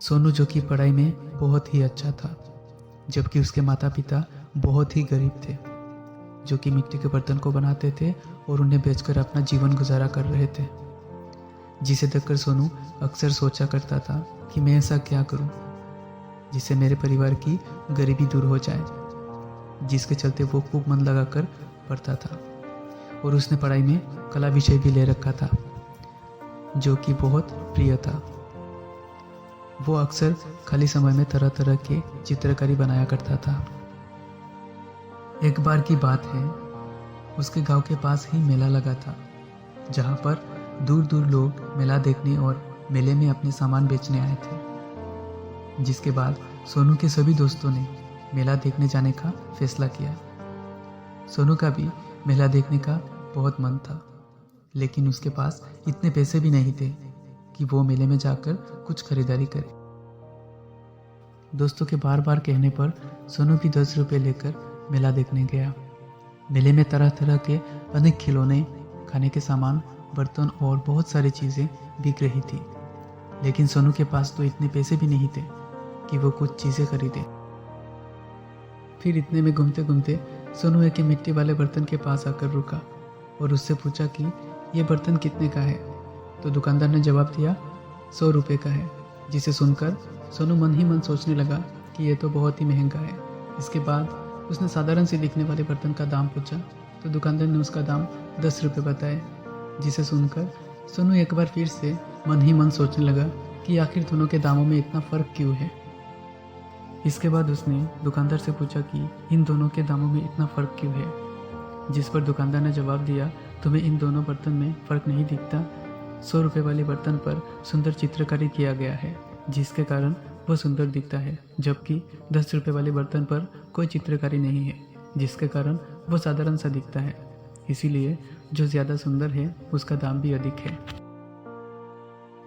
सोनू जो कि पढ़ाई में बहुत ही अच्छा था, जबकि उसके माता पिता बहुत ही गरीब थे, जो कि मिट्टी के बर्तन को बनाते थे और उन्हें बेचकर अपना जीवन गुजारा कर रहे थे। जिसे देखकर सोनू अक्सर सोचा करता था कि मैं ऐसा क्या करूं जिससे मेरे परिवार की गरीबी दूर हो जाए, जिसके चलते वो खूब मन लगाकर पढ़ता था और उसने पढ़ाई में कला विषय भी ले रखा था, जो कि बहुत प्रिय था। वो अक्सर खाली समय में तरह तरह के चित्रकारी बनाया करता था। एक बार की बात है, उसके गांव के पास ही मेला लगा था, जहां पर दूर दूर लोग मेला देखने और मेले में अपने सामान बेचने आए थे। जिसके बाद सोनू के सभी दोस्तों ने मेला देखने जाने का फैसला किया। सोनू का भी मेला देखने का बहुत मन था, लेकिन उसके पास इतने पैसे भी नहीं थे कि वो मेले में जाकर कुछ खरीदारी करे। दोस्तों के बार बार कहने पर सोनू भी 10 रुपये लेकर मेला देखने गया। मेले में तरह तरह के अनेक खिलौने, खाने के सामान, बर्तन और बहुत सारी चीज़ें बिक रही थी, लेकिन सोनू के पास तो इतने पैसे भी नहीं थे कि वो कुछ चीज़ें खरीदे। फिर इतने में घूमते घूमते सोनू एक मिट्टी वाले बर्तन के पास आकर रुका और उससे पूछा कि ये बर्तन कितने का है। तो दुकानदार ने जवाब दिया 100 रुपये का है। जिसे सुनकर सोनू मन ही मन सोचने लगा कि ये तो बहुत ही महंगा है। इसके बाद उसने साधारण से दिखने वाले बर्तन का दाम पूछा तो दुकानदार ने उसका दाम 10 रुपये बताए। जिसे सुनकर सोनू एक बार फिर से मन ही मन सोचने लगा कि आखिर दोनों के दामों में इतना फ़र्क क्यों है। इसके बाद उसने दुकानदार से पूछा कि इन दोनों के दामों में इतना फ़र्क क्यों है। जिस पर दुकानदार ने जवाब दिया, तुम्हें इन दोनों बर्तन में फ़र्क नहीं दिखता। 100 रुपये वाले बर्तन पर सुंदर चित्रकारी किया गया है, जिसके कारण वो सुंदर दिखता है, जबकि 10 रुपये वाले बर्तन पर कोई चित्रकारी नहीं है, जिसके कारण वो साधारण सा दिखता है। इसीलिए जो ज़्यादा सुंदर है उसका दाम भी अधिक है।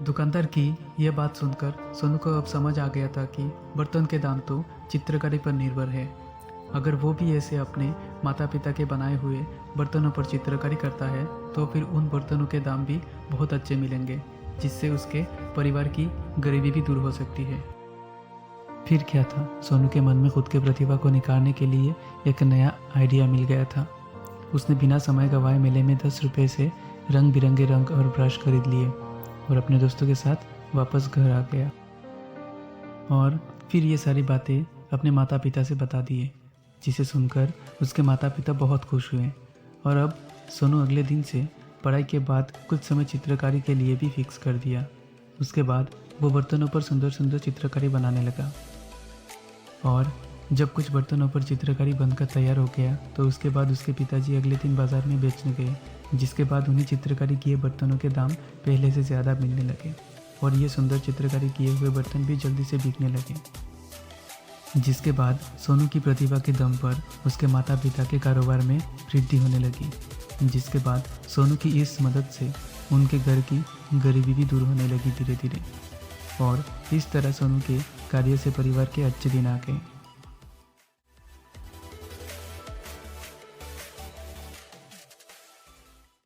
दुकानदार की यह बात सुनकर सोनू को अब समझ आ गया था कि बर्तन के दाम तो चित्रकारी पर निर्भर है। अगर वो भी ऐसे अपने माता पिता के बनाए हुए बर्तनों पर चित्रकारी करता है तो फिर उन बर्तनों के दाम भी बहुत अच्छे मिलेंगे, जिससे उसके परिवार की गरीबी भी दूर हो सकती है। फिर क्या था, सोनू के मन में खुद के प्रतिभा को निखारने के लिए एक नया आइडिया मिल गया था। उसने बिना समय गंवाए मेले में 10 रुपये से रंग बिरंगे रंग और ब्रश खरीद लिए और अपने दोस्तों के साथ वापस घर आ गया और फिर ये सारी बातें अपने माता पिता से बता दिए। जिसे सुनकर उसके माता पिता बहुत खुश हुए और अब सोनू अगले दिन से पढ़ाई के बाद कुछ समय चित्रकारी के लिए भी फिक्स कर दिया। उसके बाद वो बर्तनों पर सुंदर सुंदर चित्रकारी बनाने लगा और जब कुछ बर्तनों पर चित्रकारी बनकर तैयार हो गया तो उसके बाद उसके पिताजी अगले दिन बाज़ार में बेचने गए, जिसके बाद उन्हें चित्रकारी किए बर्तनों के दाम पहले से ज़्यादा मिलने लगे और ये सुंदर चित्रकारी किए हुए बर्तन भी जल्दी से बिकने लगे। जिसके बाद सोनू की प्रतिभा के दम पर उसके माता पिता के कारोबार में वृद्धि होने लगी, जिसके बाद सोनू की इस मदद से उनके घर की गरीबी भी दूर होने लगी धीरे धीरे और इस तरह सोनू के कार्य से परिवार के अच्छे दिन आ गए।